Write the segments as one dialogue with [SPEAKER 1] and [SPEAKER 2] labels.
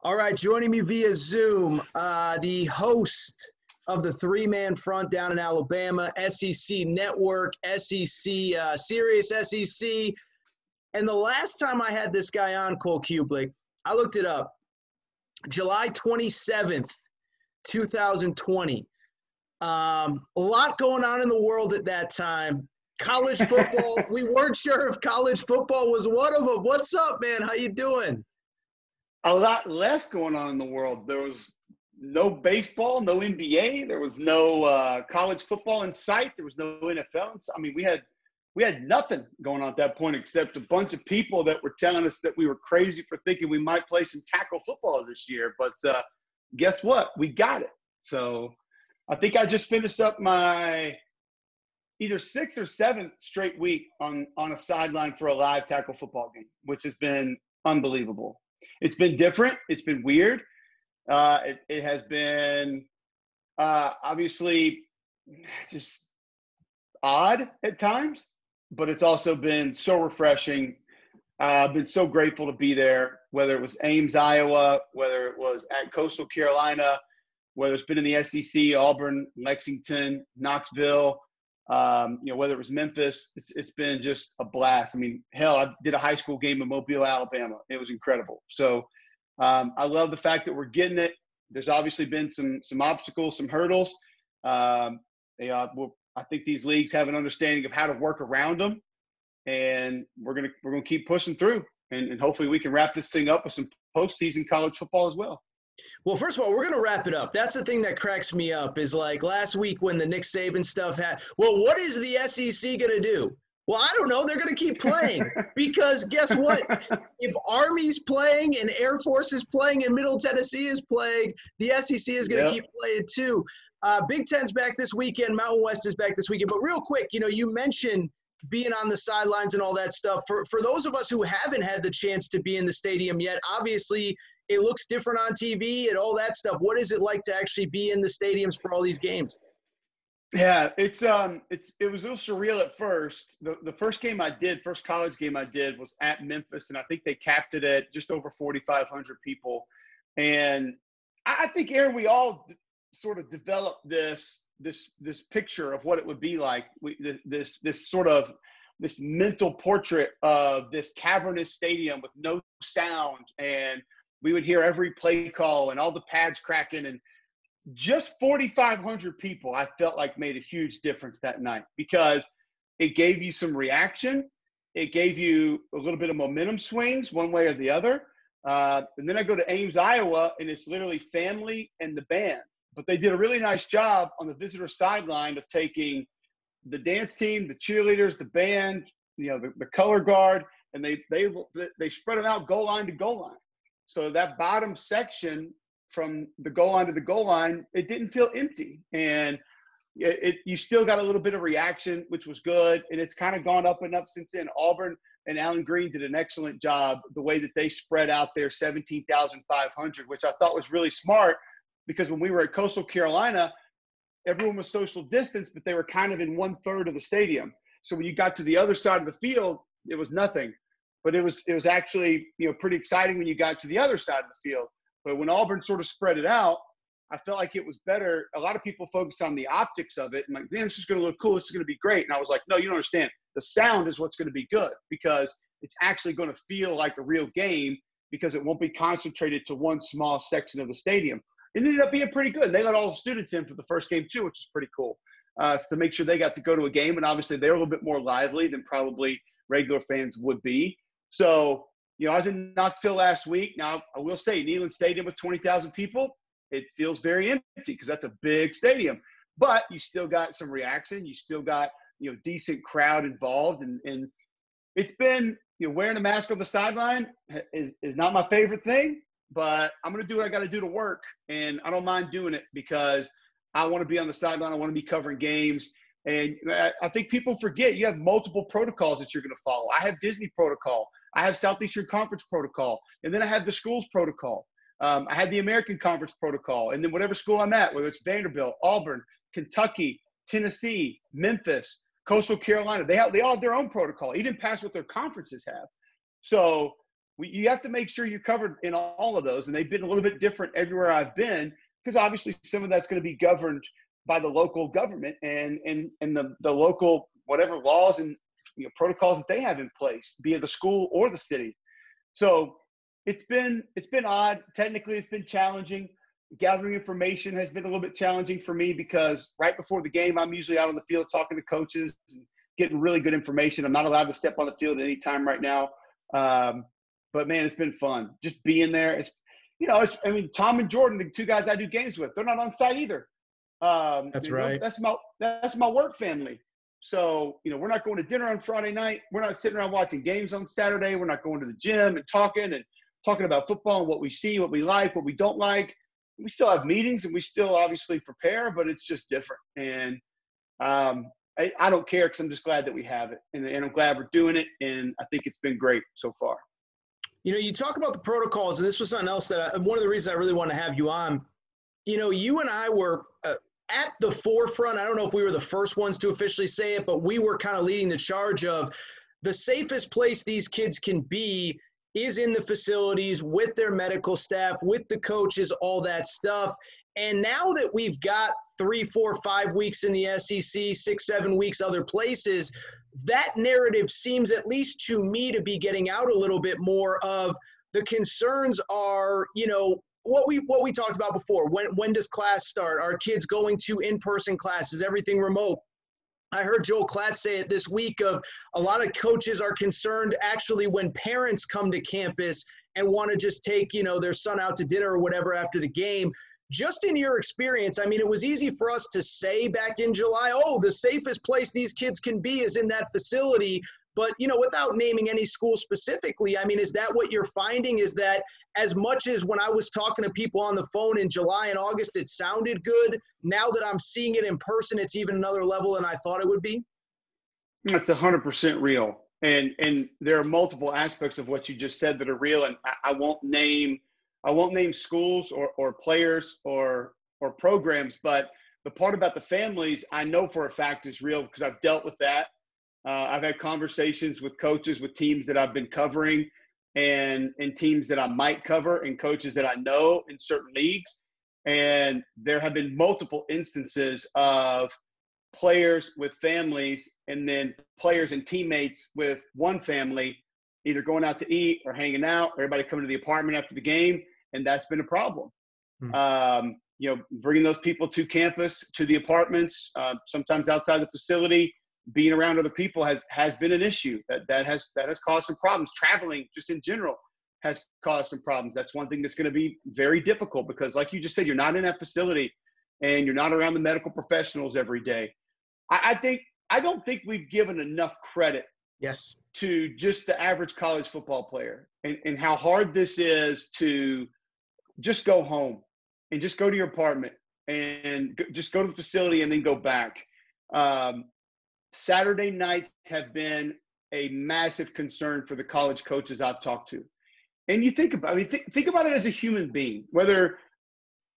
[SPEAKER 1] All right, joining me via Zoom, the host of the three-man front down in Alabama, SEC Network, SEC, Sirius SEC. And the last time I had this guy on, Cole Cubelic, I looked it up, July 27th, 2020. A lot going on in the world at that time. College football, we weren't sure if college football was one of them. What's up, man? How you doing?
[SPEAKER 2] A lot less going on in the world. There was no baseball, no NBA. There was no college football in sight. There was no NFL. I mean, we had nothing going on at that point except a bunch of people that were telling us that we were crazy for thinking we might play some tackle football this year. But guess what? We got it. So I think I just finished up my either 6th or 7th straight week on a sideline for a live tackle football game, which has been unbelievable. It's been different. It's been weird. It has been obviously just odd at times, but it's also been so refreshing. I've been so grateful to be there, whether it was Ames, Iowa, whether it was at Coastal Carolina, whether it's been in the SEC, Auburn, Lexington, Knoxville, whether it was Memphis. It's been just a blast. I mean, hell, I did a high school game in Mobile, Alabama. It was incredible. So I love the fact that we're getting it. There's obviously been some obstacles, some hurdles. I think these leagues have an understanding of how to work around them, and we're gonna keep pushing through, and hopefully we can wrap this thing up with some postseason college football as well.
[SPEAKER 1] Well, first of all, we're going to wrap it up. That's the thing that cracks me up is like last week when the Nick Saban stuff what is the SEC going to do? Well, I don't know. They're going to keep playing because guess what? If Army's playing and Air Force is playing and Middle Tennessee is playing, the SEC is going to keep playing too. Big Ten's back this weekend. Mountain West is back this weekend. But real quick, you mentioned being on the sidelines and all that stuff. For those of us who haven't had the chance to be in the stadium yet, obviously – it looks different on TV and all that stuff. What is it like to actually be in the stadiums for all these games?
[SPEAKER 2] Yeah, it was a little surreal at first. The first college game I did was at Memphis, and I think they capped it at just over 4,500 people. And I think, Aaron, we all sort of developed this picture of what it would be like. This mental portrait of this cavernous stadium with no sound, and we would hear every play call and all the pads cracking, and just 4,500 people I felt like made a huge difference that night because it gave you some reaction. It gave you a little bit of momentum swings one way or the other. And then I go to Ames, Iowa, and it's literally family and the band. But they did a really nice job on the visitor sideline of taking the dance team, the cheerleaders, the band, the color guard, and they spread them out goal line to goal line. So that bottom section from the goal line to the goal line, it didn't feel empty. And you still got a little bit of reaction, which was good. And it's kind of gone up and up since then. Auburn and Alan Green did an excellent job the way that they spread out their 17,500, which I thought was really smart because when we were at Coastal Carolina, everyone was social distance, but they were kind of in 1/3 of the stadium. So when you got to the other side of the field, it was nothing. But it was actually, pretty exciting when you got to the other side of the field. But when Auburn sort of spread it out, I felt like it was better. A lot of people focused on the optics of it and like, man, this is going to look cool. This is going to be great. And I was like, no, you don't understand. The sound is what's going to be good because it's actually going to feel like a real game because it won't be concentrated to one small section of the stadium. It ended up being pretty good. They let all the students in for the first game too, which is pretty cool. So to make sure they got to go to a game. And obviously they're a little bit more lively than probably regular fans would be. So, I was in Knoxville last week. Now, I will say, Neyland Stadium with 20,000 people, it feels very empty because that's a big stadium. But you still got some reaction. You still got, decent crowd involved. And it's been, wearing a mask on the sideline is not my favorite thing. But I'm going to do what I got to do to work. And I don't mind doing it because I want to be on the sideline. I want to be covering games. And I think people forget you have multiple protocols that you're going to follow. I have Disney protocol. I have Southeastern Conference protocol. And then I have the school's protocol. I had the American Conference protocol. And then whatever school I'm at, whether it's Vanderbilt, Auburn, Kentucky, Tennessee, Memphis, Coastal Carolina, they all have their own protocol, even past what their conferences have. So you have to make sure you're covered in all of those. And they've been a little bit different everywhere I've been, because obviously some of that's going to be governed by the local government and the local whatever laws and protocols that they have in place, be it the school or the city. So it's been odd. Technically, it's been challenging. Gathering information has been a little bit challenging for me, because right before the game, I'm usually out on the field talking to coaches and getting really good information. I'm not allowed to step on the field at any time right now. But man, it's been fun just being there. Tom and Jordan, the two guys I do games with, they're not on site either.
[SPEAKER 1] That's right.
[SPEAKER 2] That's my work family. So, we're not going to dinner on Friday night. We're not sitting around watching games on Saturday. We're not going to the gym and talking about football and what we see, what we like, what we don't like. We still have meetings and we still obviously prepare, but it's just different. And I don't care, because I'm just glad that we have it, and I'm glad we're doing it. And I think it's been great so far.
[SPEAKER 1] You talk about the protocols, and this was something else that one of the reasons I really want to have you on. You and I were at the forefront. I don't know if we were the first ones to officially say it, but we were kind of leading the charge of the safest place these kids can be is in the facilities with their medical staff, with the coaches, all that stuff. And now that we've got 3, 4, 5 weeks in the SEC, 6, 7 weeks other places, that narrative seems, at least to me, to be getting out a little bit more of the concerns are, what we talked about before. When does class start? Are kids going to in-person classes? Everything remote? I heard Joel Klatt say it this week of a lot of coaches are concerned actually when parents come to campus and want to just take, their son out to dinner or whatever after the game. Just in your experience, it was easy for us to say back in July, the safest place these kids can be is in that facility. But, without naming any school specifically, is that what you're finding? Is that as much as when I was talking to people on the phone in July and August, it sounded good, now that I'm seeing it in person, it's even another level than I thought it would be?
[SPEAKER 2] That's 100% real. And there are multiple aspects of what you just said that are real. And I won't name schools or players or programs, but the part about the families, I know for a fact is real, because I've dealt with that. I've had conversations with coaches, with teams that I've been covering and teams that I might cover, and coaches that I know in certain leagues. And there have been multiple instances of players with families, and then players and teammates with one family either going out to eat or hanging out, or everybody coming to the apartment after the game. And that's been a problem. Bringing those people to campus, to the apartments, sometimes outside the facility, being around other people has been an issue that has caused some problems. Traveling just in general has caused some problems. That's one thing that's going to be very difficult, because like you just said, you're not in that facility and you're not around the medical professionals every day. I don't think we've given enough credit to just the average college football player and how hard this is to just go home and just go to your apartment and just go to the facility and then go back. Saturday nights have been a massive concern for the college coaches I've talked to. And you think about think about it as a human being,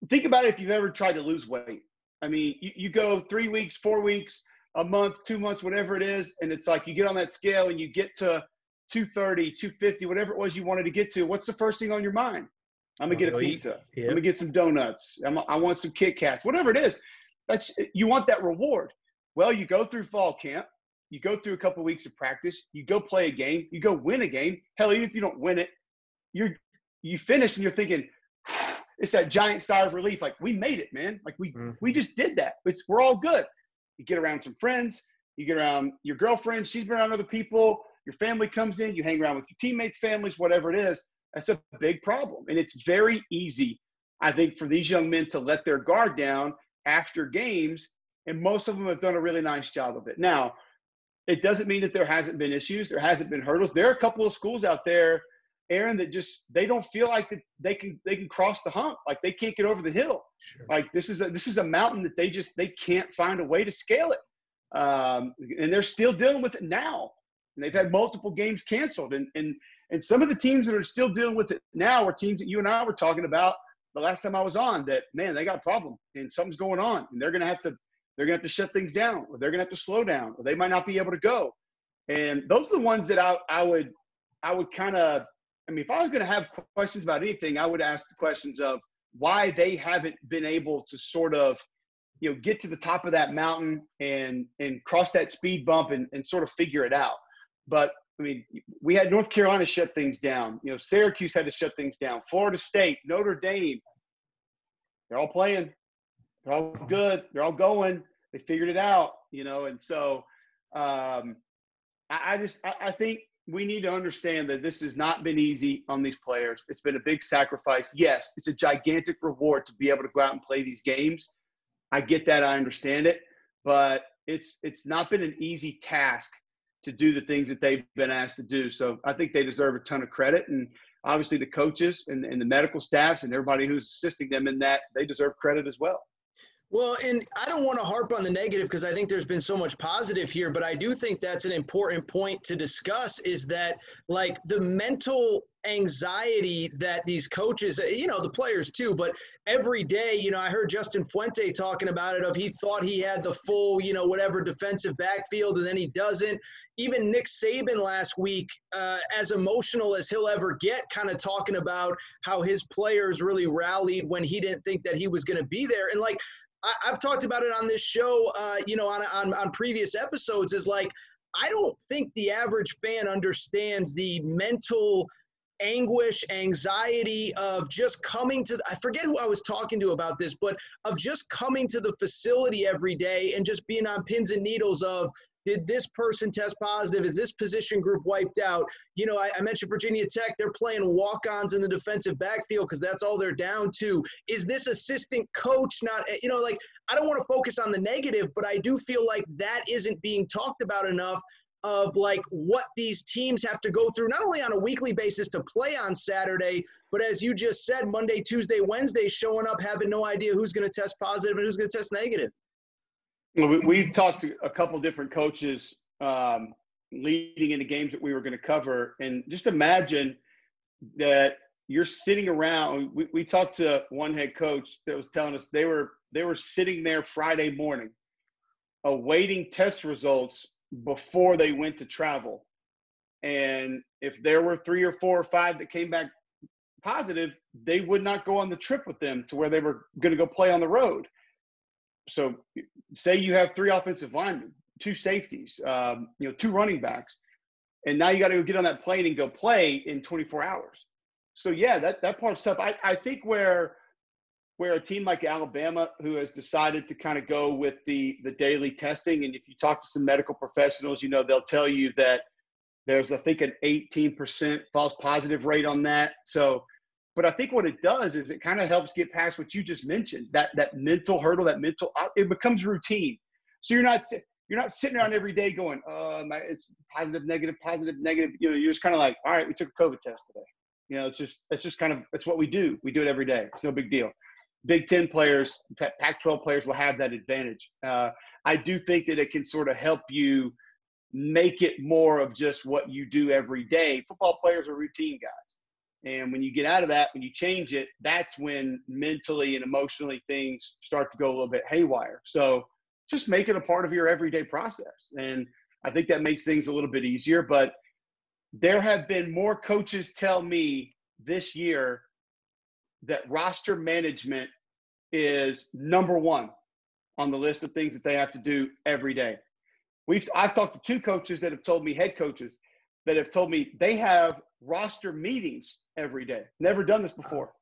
[SPEAKER 2] think about it if you've ever tried to lose weight. You go 3 weeks, 4 weeks, a month, 2 months, whatever it is. And it's like you get on that scale and you get to 230, 250, whatever it was you wanted to get to. What's the first thing on your mind? I'm going to get a pizza. I'm going to get some donuts. I want some Kit Kats, whatever it is. You want that reward. Well, you go through fall camp, you go through a couple of weeks of practice, you go play a game, you go win a game. Hell, even if you don't win it, you finish and you're thinking, it's that giant sigh of relief. Like, we made it, man. Like we just did that. We're all good. You get around some friends, you get around your girlfriend, she's been around other people, your family comes in, you hang around with your teammates' families, whatever it is. That's a big problem. And it's very easy, I think, for these young men to let their guard down after games. And most of them have done a really nice job of it. Now, it doesn't mean that there hasn't been issues. There hasn't been hurdles. There are a couple of schools out there, Aaron, that they don't feel like that they can cross the hump. Like, they can't get over the hill. Sure. Like, this is a mountain that they can't find a way to scale it. And they're still dealing with it now. And they've had multiple games canceled. And some of the teams that are still dealing with it now are teams that you and I were talking about the last time I was on, that, man, they got a problem and something's going on, and they're going to have to shut things down, or they're going to have to slow down, or they might not be able to go. And those are the ones that I would kind of I mean, if I was going to have questions about anything, I would ask the questions of why they haven't been able to sort of, get to the top of that mountain and cross that speed bump and sort of figure it out. But I mean, we had North Carolina shut things down. Syracuse had to shut things down. Florida State, Notre Dame, they're all playing. They're all good. They're all going. They figured it out, and so I think we need to understand that this has not been easy on these players. It's been a big sacrifice. Yes, it's a gigantic reward to be able to go out and play these games. I get that. I understand it. But it's not been an easy task to do the things that they've been asked to do. So I think they deserve a ton of credit. And obviously the coaches and the medical staffs and everybody who's assisting them in that, they deserve credit as well.
[SPEAKER 1] Well, and I don't want to harp on the negative because I think there's been so much positive here, but I do think that's an important point to discuss is that, like, the mental anxiety that these coaches, the players too, but every day, I heard Justin Fuente talking about it of he thought he had the full, whatever defensive backfield, and then he doesn't. Even Nick Saban last week, as emotional as he'll ever get, kind of talking about how his players really rallied when he didn't think that he was going to be there. And, like, I've talked about it on this show, on previous episodes, is like, I don't think the average fan understands the mental anguish, anxiety of just coming to – I forget who I was talking to about this, but of just coming to the facility every day and just being on pins and needles of, did this person test positive? Is this position group wiped out? I mentioned Virginia Tech. They're playing walk-ons in the defensive backfield because that's all they're down to. Is this assistant coach not – I don't want to focus on the negative, but I do feel like that isn't being talked about enough of, like, what these teams have to go through, not only on a weekly basis to play on Saturday, but as you just said, Monday, Tuesday, Wednesday, showing up having no idea who's going to test positive and who's going to test negative.
[SPEAKER 2] We've talked to a couple different coaches leading into games that we were going to cover. And just imagine that you're sitting around. We talked to one head coach that was telling us they were sitting there Friday morning awaiting test results before they went to travel. And if there were 3 or 4 or 5 that came back positive, they would not go on the trip with them to where they were going to go play on the road. So say you have 3 offensive linemen, 2 safeties, 2 running backs, and now you got to go get on that plane and go play in 24 hours. So, yeah, that part's tough. I think where a team like Alabama, who has decided to kind of go with the daily testing, and if you talk to some medical professionals, they'll tell you that there's, I think, an 18% false positive rate on that. So, but I think what it does is it kind of helps get past what you just mentioned, that mental hurdle, it becomes routine. So you're not sitting around every day going, it's positive, negative. You're just kind of like, all right, we took a COVID test today. It's just kind of, it's what we do. We do it every day. It's no big deal. Big Ten players, Pac-12 players will have that advantage. I do think that it can sort of help you make it more of just what you do every day. Football players are routine guys. And when you get out of that, when you change it, that's when mentally and emotionally things start to go a little bit haywire. So just make it a part of your everyday process. And I think that makes things a little bit easier. But there have been more coaches tell me this year that roster management is number 1 on the list of things that they have to do every day. I've talked to 2 coaches that have told me, head coaches, that have told me they have roster meetings every day. Never done this before.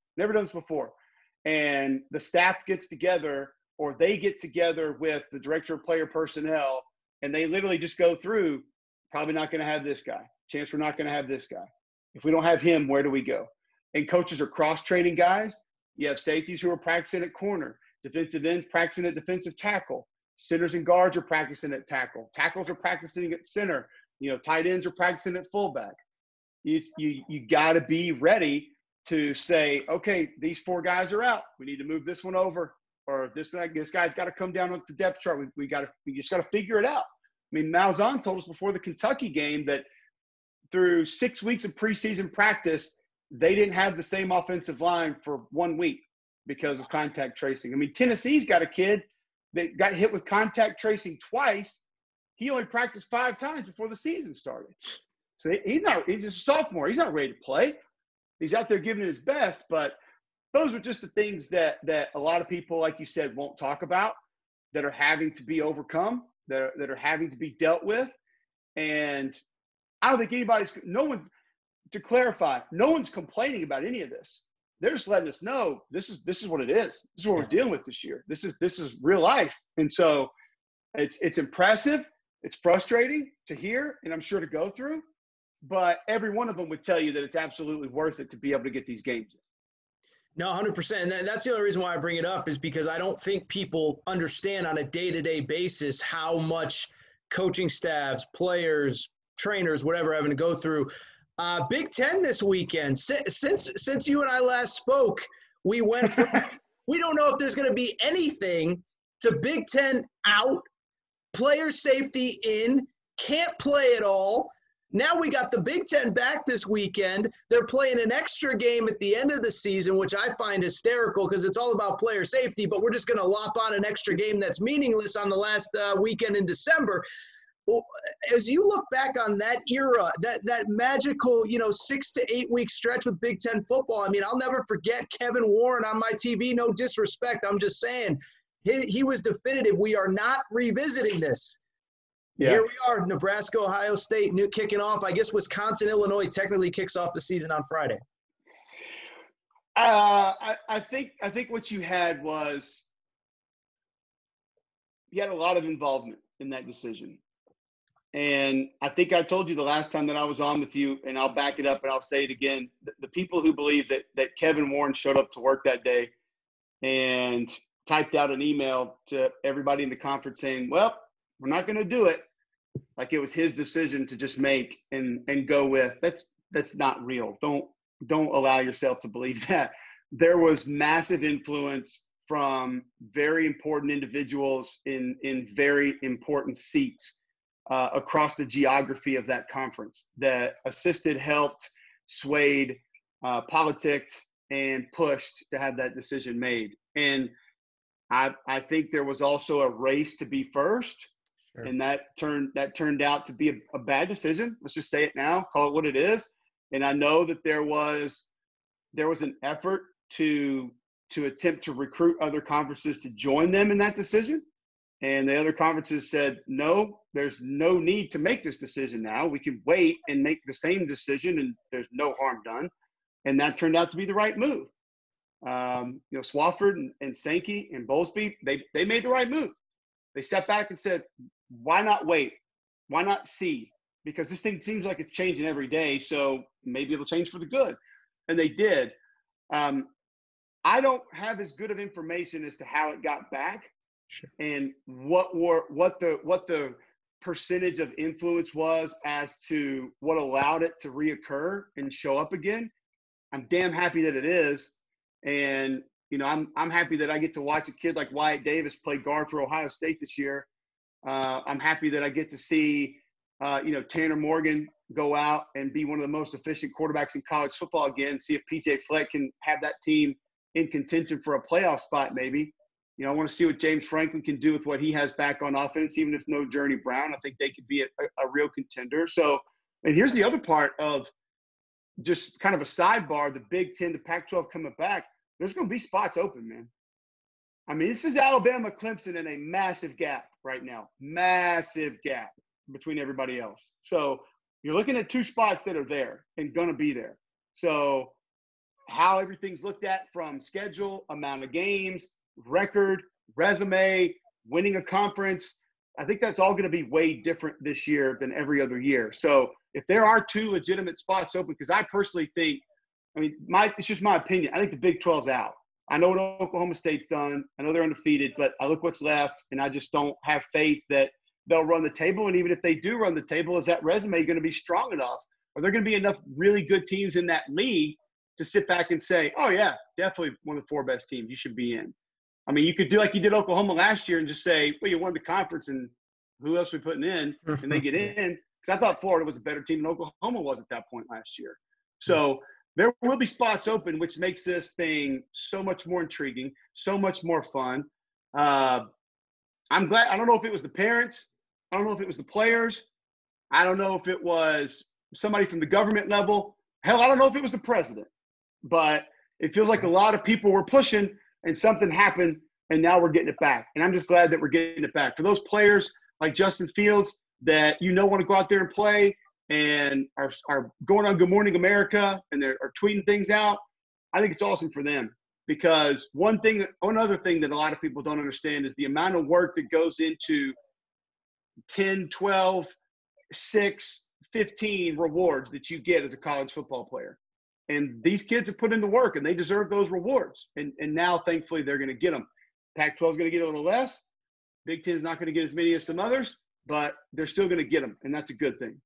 [SPEAKER 2] And the staff gets together, or they get together with the director of player personnel, and they literally just go through, probably not going to have this guy. Chance we're not going to have this guy. If we don't have him, where do we go? And coaches are cross-training guys. You have safeties who are practicing at corner, defensive ends practicing at defensive tackle, centers and guards are practicing at tackle, tackles are practicing at center, tight ends are practicing at fullback. You got to be ready to say, okay, these 4 guys are out. We need to move this one over, or this guy's got to come down with the depth chart. We just got to figure it out. I mean, Malzahn told us before the Kentucky game that through 6 weeks of preseason practice, they didn't have the same offensive line for 1 week because of contact tracing. I mean, Tennessee's got a kid that got hit with contact tracing twice. He only practiced 5 times before the season started. So he's a sophomore. He's not ready to play. He's out there giving it his best, but those are just the things that a lot of people, like you said, won't talk about, that are having to be overcome, that are having to be dealt with. And I don't think to clarify, no one's complaining about any of this. They're just letting us know this is what it is. This is what we're dealing with this year. This is real life. And so it's impressive. It's frustrating to hear, and I'm sure to go through. But every one of them would tell you that it's absolutely worth it to be able to get these games in.
[SPEAKER 1] No, 100%. And that's the only reason why I bring it up, is because I don't think people understand on a day-to-day basis how much coaching staffs, players, trainers, whatever, having to go through. Big Ten this weekend. Since you and I last spoke, we went from we don't know if there's going to be anything to Big Ten out, player safety in, can't play at all. Now we got the Big Ten back this weekend. They're playing an extra game at the end of the season, which I find hysterical because it's all about player safety, but we're just going to lop on an extra game that's meaningless on the last weekend in December. Well, as you look back on that era, that magical, 6 to 8 week stretch with Big Ten football, I mean, I'll never forget Kevin Warren on my TV. No disrespect. I'm just saying he was definitive. We are not revisiting this. Yeah. Here we are, Nebraska, Ohio State, kicking off. I guess Wisconsin, Illinois technically kicks off the season on Friday.
[SPEAKER 2] I think what you had was you had a lot of involvement in that decision. And I think I told you the last time that I was on with you, and I'll back it up and I'll say it again. The people who believe that Kevin Warren showed up to work that day and typed out an email to everybody in the conference saying, well, we're not going to do it, like it was his decision to just make and go with, that's not real. Don't allow yourself to believe that. There was massive influence from very important individuals in very important seats across the geography of that conference that assisted, helped, swayed, politicked, and pushed to have that decision made. And I think there was also a race to be first. Sure. And that turned out to be a bad decision. Let's just say it now, call it what it is. And I know that there was an effort to attempt to recruit other conferences to join them in that decision. And the other conferences said, no, there's no need to make this decision now. We can wait and make the same decision, and there's no harm done. And that turned out to be the right move. Swafford and Sankey and Bowlesby, they made the right move. They sat back and said, why not wait? Why not see? Because this thing seems like it's changing every day, so maybe it'll change for the good. And they did. I don't have as good of information as to how it got back. Sure. And what the percentage of influence was as to what allowed it to reoccur and show up again. I'm damn happy that it is. And, I'm happy that I get to watch a kid like Wyatt Davis play guard for Ohio State this year. I'm happy that I get to see, Tanner Morgan go out and be one of the most efficient quarterbacks in college football again, see if PJ Fleck can have that team in contention for a playoff spot maybe. I want to see what James Franklin can do with what he has back on offense, even if no Journey Brown. I think they could be a real contender. So, and here's the other part of just kind of a sidebar, the Big Ten, the Pac-12 coming back. There's going to be spots open, man. I mean, this is Alabama, Clemson, and a massive gap right now. Massive gap between everybody else. So you're looking at two spots that are there and going to be there. So how everything's looked at from schedule, amount of games, record, resume, winning a conference, I think that's all going to be way different this year than every other year. So if there are two legitimate spots open, because I personally think, it's just my opinion, I think the Big 12's out. I know what Oklahoma State's done. I know they're undefeated, but I look what's left, and I just don't have faith that they'll run the table. And even if they do run the table, is that resume going to be strong enough? Are there going to be enough really good teams in that league to sit back and say, oh, yeah, definitely one of the 4 best teams you should be in? I mean, you could do like you did Oklahoma last year and just say, well, you won the conference, and who else are we putting in? And they get in. Because I thought Florida was a better team than Oklahoma was at that point last year. So there will be spots open, which makes this thing so much more intriguing, so much more fun. I'm glad. I don't know if it was the parents. I don't know if it was the players. I don't know if it was somebody from the government level. Hell, I don't know if it was the president. but it feels like a lot of people were pushing and something happened, and now we're getting it back. And I'm just glad that we're getting it back. For those players like Justin Fields that want to go out there and play and are going on Good Morning America and are tweeting things out, I think it's awesome for them. Because one other thing that a lot of people don't understand is the amount of work that goes into 10, 12, 6, 15 rewards that you get as a college football player. And these kids have put in the work, and they deserve those rewards. And now, thankfully, they're going to get them. Pac-12 is going to get a little less. Big Ten is not going to get as many as some others, but they're still going to get them, and that's a good thing.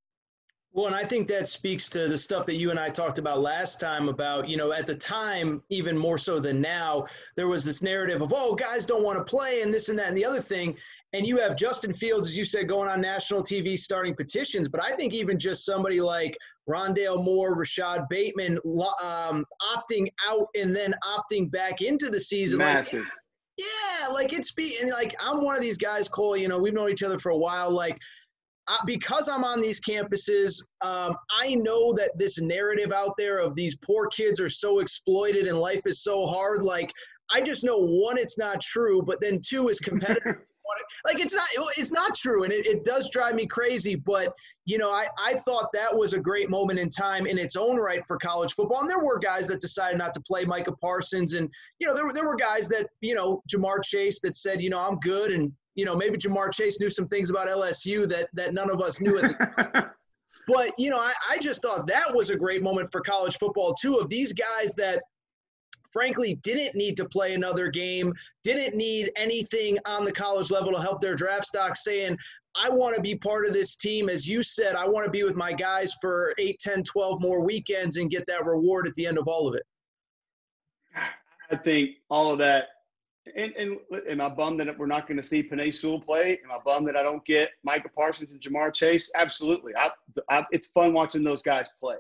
[SPEAKER 1] Well, and I think that speaks to the stuff that you and I talked about last time about, at the time, even more so than now, there was this narrative of, oh, guys don't want to play and this and that and the other thing. And you have Justin Fields, as you said, going on national TV starting petitions. But I think even just somebody like Rondale Moore, Rashad Bateman opting out and then opting back into the season.
[SPEAKER 2] Massive.
[SPEAKER 1] I'm one of these guys, Cole, we've known each other for a while. Because I'm on these campuses, I know that this narrative out there of these poor kids are so exploited and life is so hard. I just know, one, it's not true, but then two, is competitive. It's not true. And it does drive me crazy. But, I thought that was a great moment in time in its own right for college football. And there were guys that decided not to play, Micah Parsons. And, there were guys that, Jamar Chase, that said, I'm good. And, maybe Jamar Chase knew some things about LSU that none of us knew at the time. But, I just thought that was a great moment for college football, too, of these guys that, frankly, didn't need to play another game, didn't need anything on the college level to help their draft stock, saying, I want to be part of this team. As you said, I want to be with my guys for 8, 10, 12 more weekends and get that reward at the end of all of it.
[SPEAKER 2] I think all of that. And am I bummed that we're not going to see Penei Sewell play? Am I bummed that I don't get Micah Parsons and Jamar Chase? Absolutely. It's fun watching those guys play.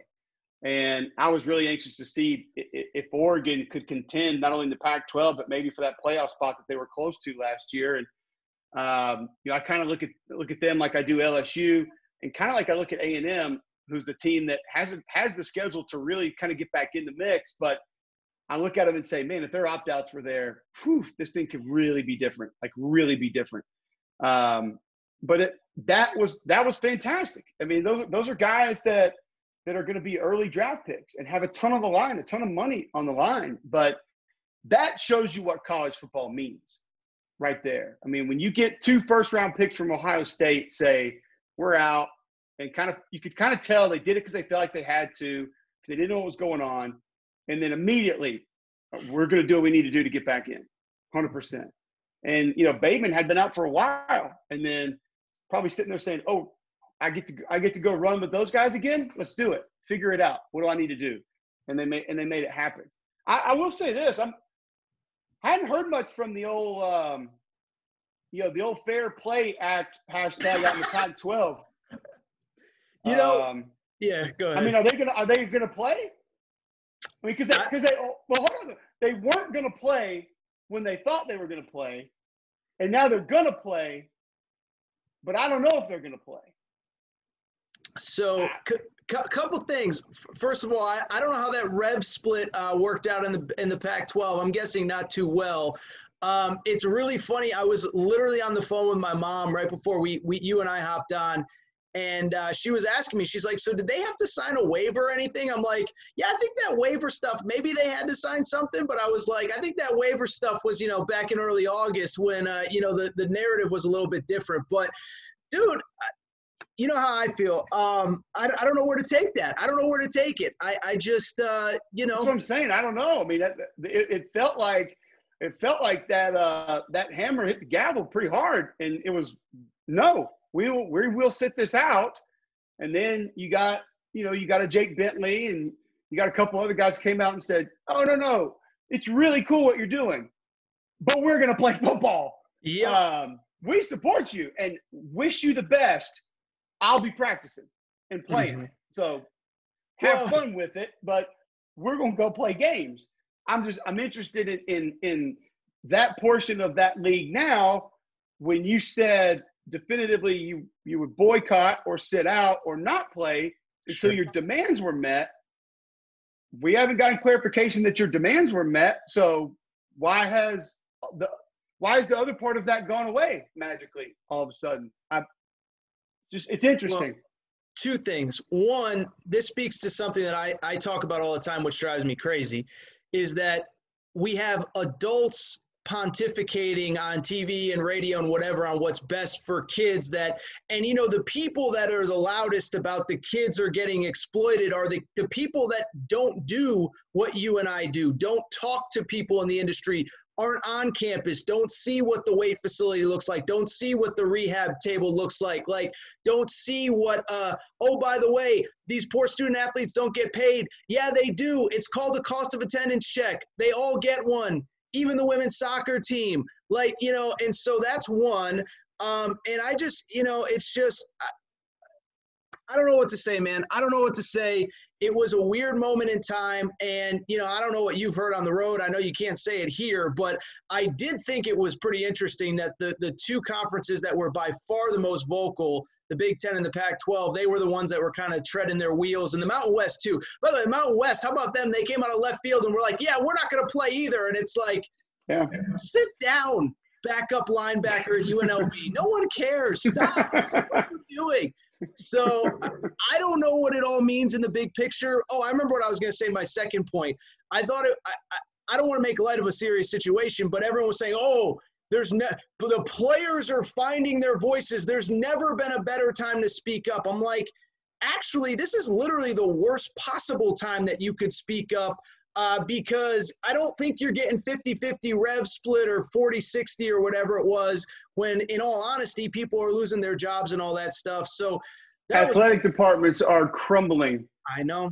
[SPEAKER 2] And I was really anxious to see if Oregon could contend not only in the Pac-12, but maybe for that playoff spot that they were close to last year. And, I kind of look at them like I do LSU, and kind of like I look at A&M, who's the team that has the schedule to really kind of get back in the mix. But I look at them and say, man, if their opt-outs were there, this thing could really be different, really be different. But that was fantastic. I mean, those are guys that are going to be early draft picks and have a ton on the line, a ton of money on the line. But that shows you what college football means right there. I mean, when you get 2 first-round picks from Ohio State, say, we're out, and you could kind of tell they did it because they felt like they had to, because they didn't know what was going on. And then immediately, we're going to do what we need to do to get back in, 100%. And, Bateman had been out for a while, and then probably sitting there saying, oh, I get to go run with those guys again? Let's do it. Figure it out. What do I need to do? And they made it happen. I will say this. I hadn't heard much from the old, the old Fair Play Act hashtag out in the Pac-12.
[SPEAKER 1] Yeah, go ahead.
[SPEAKER 2] I mean, are they gonna play? I mean, hold on. They weren't gonna play when they thought they were gonna play, and now they're gonna play, but I don't know if they're gonna play.
[SPEAKER 1] So, couple things. First of all, I don't know how that rev split worked out in the Pac-12. I'm guessing not too well. It's really funny. I was literally on the phone with my mom right before you and I hopped on, and she was asking me. She's like, "So did they have to sign a waiver or anything?" I'm like, "Yeah, I think that waiver stuff. Maybe they had to sign something." But I was like, "I think that waiver stuff was, back in early August when, the narrative was a little bit different." But, dude. You know how I feel. I don't know where to take that. I don't know where to take it. I just, That's
[SPEAKER 2] what I'm saying. I don't know. I mean, it felt like that hammer hit the gavel pretty hard, and it was no. We will sit this out, and then you got a Jake Bentley, and you got a couple other guys came out and said, "Oh no, it's really cool what you're doing, but we're gonna play football.
[SPEAKER 1] Yeah,
[SPEAKER 2] we support you and wish you the best." I'll be practicing and playing. Mm-hmm. So have fun with it, but we're going to go play games. I'm interested in that portion of that league now. When you said definitively you would boycott or sit out or not play until your demands were met, we haven't gotten clarification that your demands were met. So why is the other part of that gone away magically all of a sudden? It's interesting.
[SPEAKER 1] Well, two things. One, this speaks to something that I talk about all the time, which drives me crazy, is that we have adults pontificating on TV and radio and whatever on what's best for kids and the people that are the loudest about the kids are getting exploited are the people that don't do what you and I do, don't talk to people in the industry, aren't on campus, don't see what the weight facility looks like, don't see what the rehab table looks like don't see what, oh, by the way, these poor student athletes don't get paid. Yeah, they do. It's called a cost of attendance check. They all get one, even the women's soccer team. And so that's one. And I just, it's just, I don't know what to say, man. I don't know what to say. It was a weird moment in time, and, I don't know what you've heard on the road. I know you can't say it here, but I did think it was pretty interesting that the two conferences that were by far the most vocal, the Big Ten and the Pac-12, they were the ones that were kind of treading their wheels, and the Mountain West too. By the way, Mountain West, how about them? They came out of left field and were like, yeah, we're not going to play either. And it's like,
[SPEAKER 2] yeah,
[SPEAKER 1] sit down, backup linebacker at UNLV. No one cares. Stop. What are you doing? So I don't know what it all means in the big picture. Oh, I remember what I was going to say. My second point. I thought I don't want to make light of a serious situation, but everyone was saying, oh, the players are finding their voices. There's never been a better time to speak up. I'm like, actually, this is literally the worst possible time that you could speak up. Because I don't think you're getting 50-50 rev split or 40-60 or whatever it was when, in all honesty, people are losing their jobs and all that stuff. So
[SPEAKER 2] athletic departments are crumbling.
[SPEAKER 1] I know.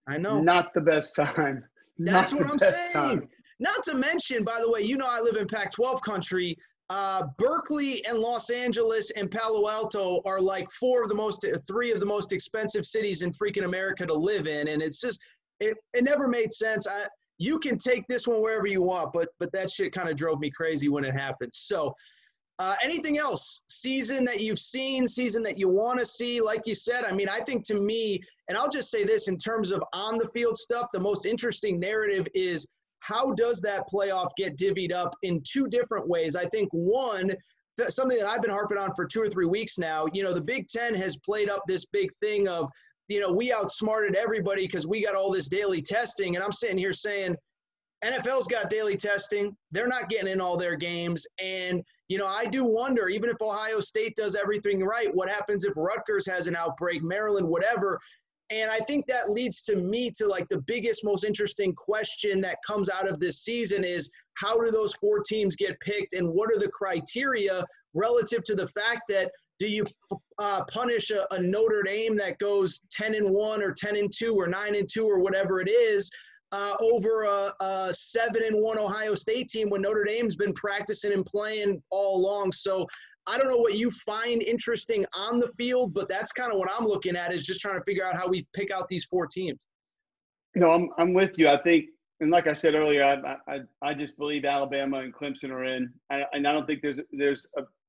[SPEAKER 2] Not the best time.
[SPEAKER 1] That's what I'm saying. Not to mention, by the way, I live in Pac-12 country. Berkeley and Los Angeles and Palo Alto are like three of the most expensive cities in freaking America to live in. And it's just, it never made sense. You can take this one wherever you want, but that shit kind of drove me crazy when it happened. So anything else? Season that you've seen, season that you want to see? Like you said, I mean, I think to me, and I'll just say this in terms of on the field stuff, the most interesting narrative is how does that playoff get divvied up in two different ways? I think one, something that I've been harping on for 2 or 3 weeks now, the Big Ten has played up this big thing of, we outsmarted everybody because we got all this daily testing. And I'm sitting here saying, NFL's got daily testing. They're not getting in all their games. And, I do wonder, even if Ohio State does everything right, what happens if Rutgers has an outbreak, Maryland, whatever. And I think that leads to me to like the biggest, most interesting question that comes out of this season is how do those 4 teams get picked and what are the criteria relative to the fact that do you punish a Notre Dame that goes 10-1 or 10-2 or 9-2 or whatever it is over a 7-1 Ohio State team when Notre Dame's been practicing and playing all along? So I don't know what you find interesting on the field, but that's kind of what I'm looking at is just trying to figure out how we pick out these 4 teams.
[SPEAKER 2] I'm with you. I think, and like I said earlier, I just believe Alabama and Clemson are in, and I don't think there's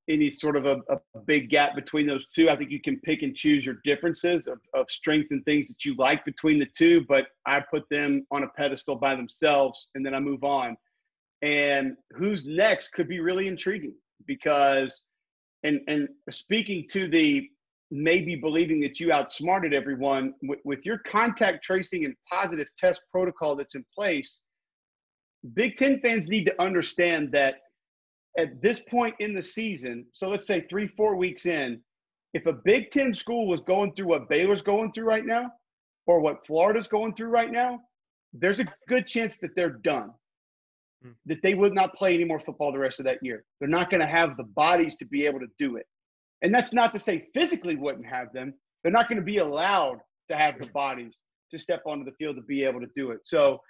[SPEAKER 2] any sort of a big gap between those two. I think you can pick and choose your differences of strengths and things that you like between the two, but I put them on a pedestal by themselves, and then I move on. And who's next could be really intriguing because, and speaking to the maybe believing that you outsmarted everyone, with your contact tracing and positive test protocol that's in place, Big Ten fans need to understand that at this point in the season, so let's say 3-4 weeks in, if a Big Ten school was going through what Baylor's going through right now or what Florida's going through right now, there's a good chance that they're done, that they would not play any more football the rest of that year. They're not going to have the bodies to be able to do it. And that's not to say physically wouldn't have them. They're not going to be allowed to have the bodies to step onto the field to be able to do it. So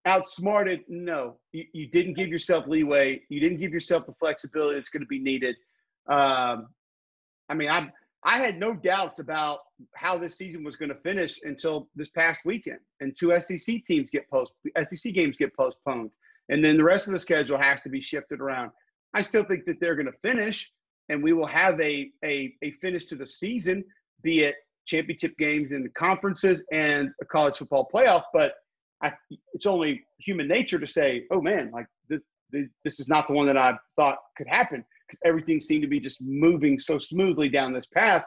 [SPEAKER 2] outsmarted, no. You didn't give yourself leeway. You didn't give yourself the flexibility that's going to be needed. I had no doubts about how this season was going to finish until this past weekend, and 2 SEC games get postponed, and then the rest of the schedule has to be shifted around. I still think that they're going to finish, and we will have a finish to the season, be it championship games in the conferences and a college football playoff. But it's only human nature to say, oh, man, like this is not the one that I thought could happen, because everything seemed to be just moving so smoothly down this path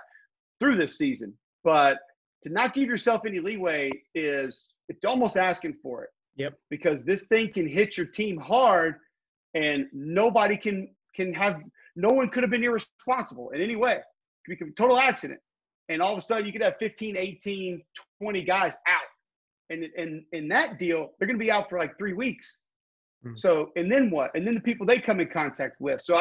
[SPEAKER 2] through this season. But to not give yourself any leeway it's almost asking for it.
[SPEAKER 1] Yep.
[SPEAKER 2] Because this thing can hit your team hard, and nobody can have – no one could have been irresponsible in any way. It could be a total accident. And all of a sudden you could have 15, 18, 20 guys out. And in that deal, they're going to be out for like 3 weeks. Mm-hmm. So, and then what? And then the people they come in contact with. So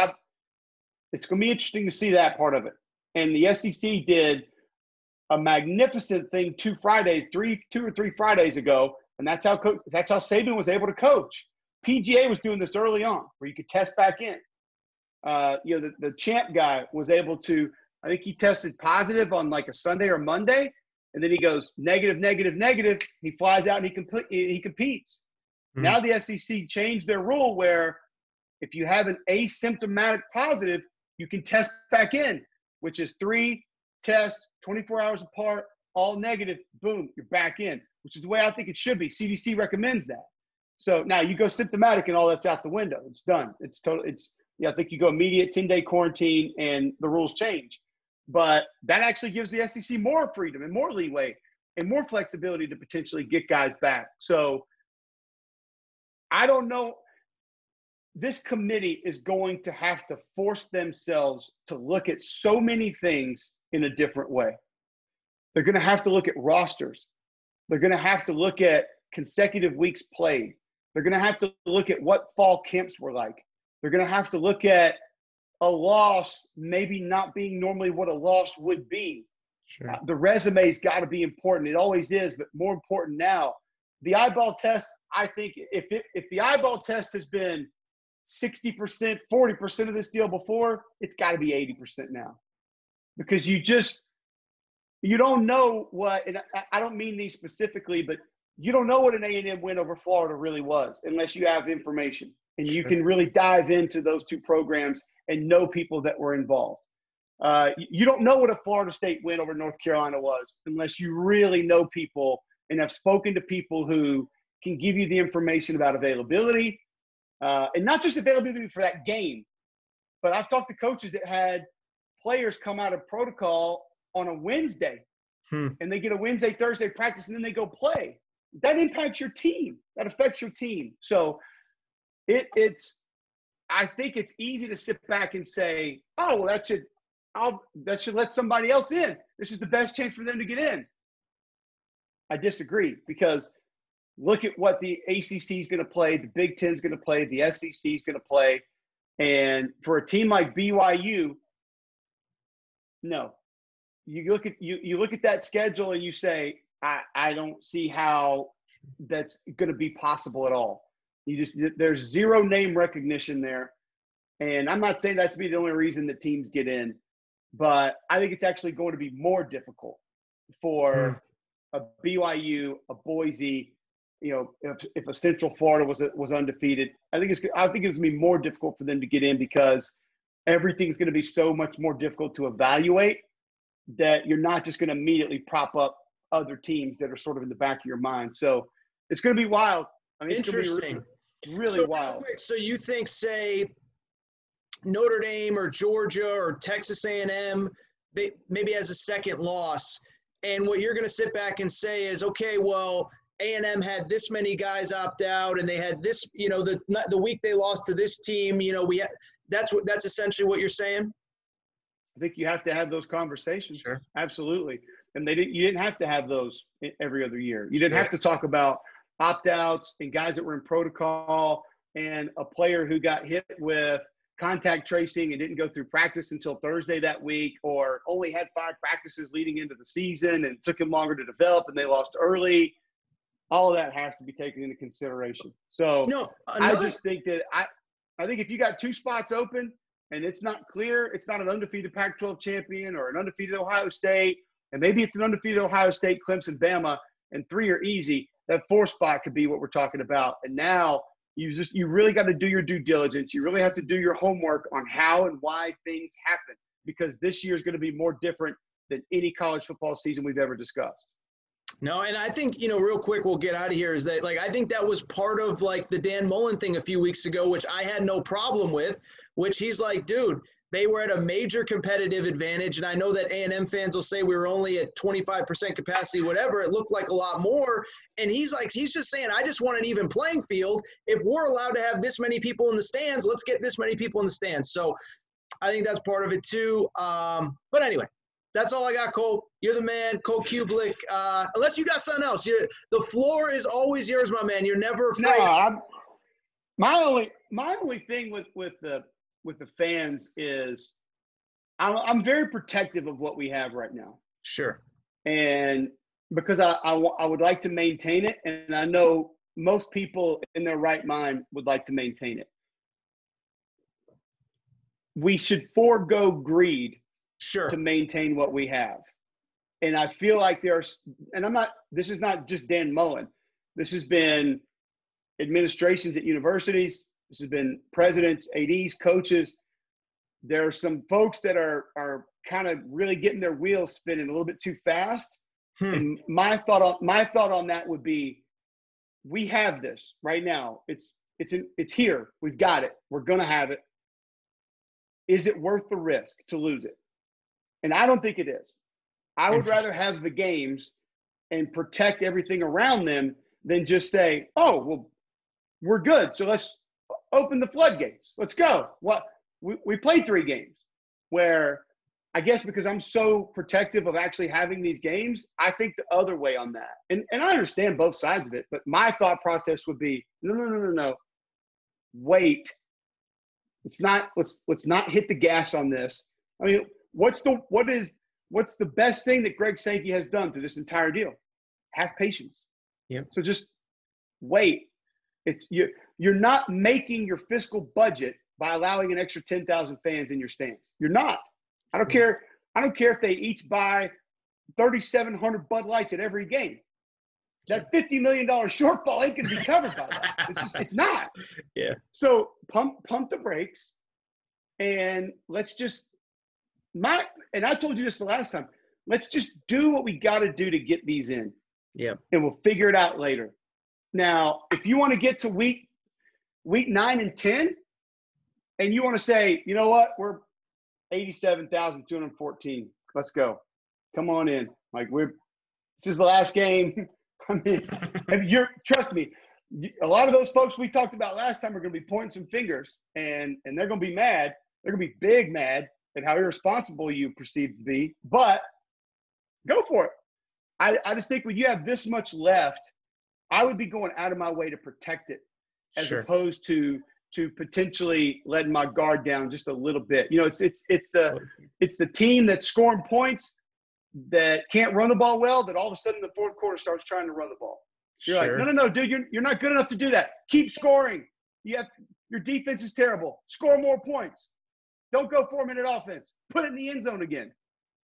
[SPEAKER 2] it's going to be interesting to see that part of it. And the SEC did a magnificent thing 2 or 3 Fridays ago, and that's how Saban was able to coach. PGA was doing this early on, where you could test back in. The champ guy was able to. I think he tested positive on like a Sunday or Monday, and then he goes negative. He flies out and he competes. Mm-hmm. Now the SEC changed their rule where if you have an asymptomatic positive, you can test back in, which is 3 tests, 24 hours apart, all negative, boom, you're back in, which is the way I think it should be. CDC recommends that. So now you go symptomatic and all that's out the window. It's done. I think you go immediate 10-day quarantine and the rules change. But that actually gives the SEC more freedom and more leeway and more flexibility to potentially get guys back. So I don't know. This committee is going to have to force themselves to look at so many things in a different way. They're going to have to look at rosters. They're going to have to look at consecutive weeks played. They're going to have to look at what fall camps were like. They're going to have to look at a loss maybe not being normally what a loss would be. Sure. The resume's got to be important. It always is, but more important now. The eyeball test, I think if the eyeball test has been 60%, 40% of this deal before, it's got to be 80% now. Because you don't know what, and I don't mean these specifically, but you don't know what an A&M win over Florida really was unless you have information. And you can really dive into those 2 programs and know people that were involved. You don't know what a Florida State win over North Carolina was unless you really know people and have spoken to people who can give you the information about availability, and not just availability for that game. But I've talked to coaches that had players come out of protocol on a Wednesday, and they get a Wednesday, Thursday practice, and then they go play. That impacts your team. That affects your team. So I think it's easy to sit back and say, oh, well, that should let somebody else in. This is the best chance for them to get in. I disagree, because look at what the ACC is going to play, the Big Ten is going to play, the SEC is going to play. And for a team like BYU, no. You look at that schedule and you say, I don't see how that's going to be possible at all. There's zero name recognition there. And I'm not saying that's be the only reason that teams get in, but I think it's actually going to be more difficult for a BYU, a Boise, if a Central Florida was undefeated. I think it's going to be more difficult for them to get in, because everything's going to be so much more difficult to evaluate that you're not just going to immediately prop up other teams that are sort of in the back of your mind. So it's going to be wild. I mean, it's going to be really wild.
[SPEAKER 1] Real quick, so you think, say, Notre Dame or Georgia or Texas A&M, they maybe has a second loss, and what you're going to sit back and say is, okay, well, A&M had this many guys opt out, and they had this, the week they lost to this team, that's essentially what you're saying?
[SPEAKER 2] I think you have to have those conversations.
[SPEAKER 1] Sure.
[SPEAKER 2] Absolutely. And you didn't have to have those every other year. You didn't have to talk about opt-outs and guys that were in protocol and a player who got hit with contact tracing and didn't go through practice until Thursday that week, or only had 5 practices leading into the season and took him longer to develop and they lost early. All of that has to be taken into consideration. So I just think that I think if you got 2 spots open and it's not clear, it's not an undefeated Pac-12 champion or an undefeated Ohio State, and maybe it's an undefeated Ohio State, Clemson, Bama, and 3 are easy, that 4th spot could be what we're talking about. And now you really got to do your due diligence. You really have to do your homework on how and why things happen, because this year is going to be more different than any college football season we've ever discussed.
[SPEAKER 1] No, and I think, real quick, we'll get out of here, is that, I think that was part of, the Dan Mullen thing a few weeks ago, which I had no problem with, which he's like, dude, they were at a major competitive advantage, and I know that A&M fans will say we were only at 25% capacity, whatever. It looked like a lot more, and he's just saying, I just want an even playing field. If we're allowed to have this many people in the stands, let's get this many people in the stands. So I think that's part of it too. But anyway. That's all I got, Cole. You're the man, Cole Cubelic. Unless you got something else, the floor is always yours, my man. You're never afraid.
[SPEAKER 2] No, my only thing with the fans is I'm very protective of what we have right now.
[SPEAKER 1] Sure.
[SPEAKER 2] And because I would like to maintain it, and I know most people in their right mind would like to maintain it. We should forego greed.
[SPEAKER 1] Sure.
[SPEAKER 2] To maintain what we have. And I feel like this is not just Dan Mullen. This has been administrations at universities. This has been presidents, ADs, coaches. There are some folks that are kind of really getting their wheels spinning a little bit too fast. And my thought on that would be, we have this right now. It's here. We've got it. We're going to have it. Is it worth the risk to lose it? And I don't think it is. I would rather have the games and protect everything around them than just say, oh, well, we're good, so let's open the floodgates. Let's go. We played 3 games where I guess because I'm so protective of actually having these games, I think the other way on that. And I understand both sides of it, but my thought process would be, no. Wait. Let's not hit the gas on this. I mean, what's the best thing that Greg Sankey has done through this entire deal? Have patience.
[SPEAKER 1] Yep.
[SPEAKER 2] So just wait. You're not making your fiscal budget by allowing an extra 10,000 fans in your stands. You're not. I don't care if they each buy 3,700 Bud Lights at every game. That $50 million shortfall ain't going to be covered by that. It's not.
[SPEAKER 1] Yeah.
[SPEAKER 2] So pump the brakes, and let's just and I told you this the last time. Let's just do what we got to do to get these in.
[SPEAKER 1] Yeah. And
[SPEAKER 2] we'll figure it out later. Now, if you want to get to week 9 and 10, and you want to say, you know what, we're 87,214. Let's go. Come on in. This is the last game. I mean, trust me, a lot of those folks we talked about last time are going to be pointing some fingers, and they're going to be mad. They're going to be big mad at how irresponsible you perceive to be, but go for it. I just think when you have this much left, I would be going out of my way to protect it as opposed to potentially letting my guard down just a little bit. It's the team that's scoring points that can't run the ball well, that all of a sudden in the fourth quarter starts trying to run the ball. You're like, no, dude, you're not good enough to do that. Keep scoring. Your defense is terrible. Score more points. Don't go 4-minute offense. Put it in the end zone again.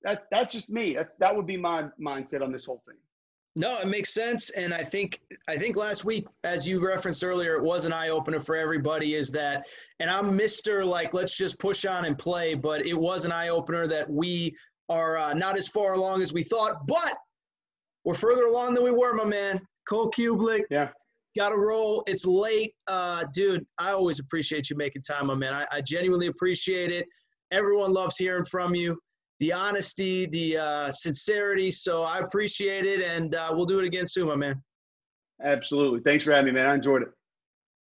[SPEAKER 2] That's just me. That would be my mindset on this whole thing.
[SPEAKER 1] No, it makes sense. And I think last week, as you referenced earlier, it was an eye-opener for everybody, is that, and I'm Mr. let's just push on and play, but it was an eye-opener that we are not as far along as we thought, but we're further along than we were, my man. Cole Cubelic.
[SPEAKER 2] Yeah.
[SPEAKER 1] Got to roll. It's late. Dude, I always appreciate you making time, my man. I genuinely appreciate it. Everyone loves hearing from you. The honesty, the sincerity. So I appreciate it, and we'll do it again soon, my man.
[SPEAKER 2] Absolutely. Thanks for having me, man. I enjoyed it.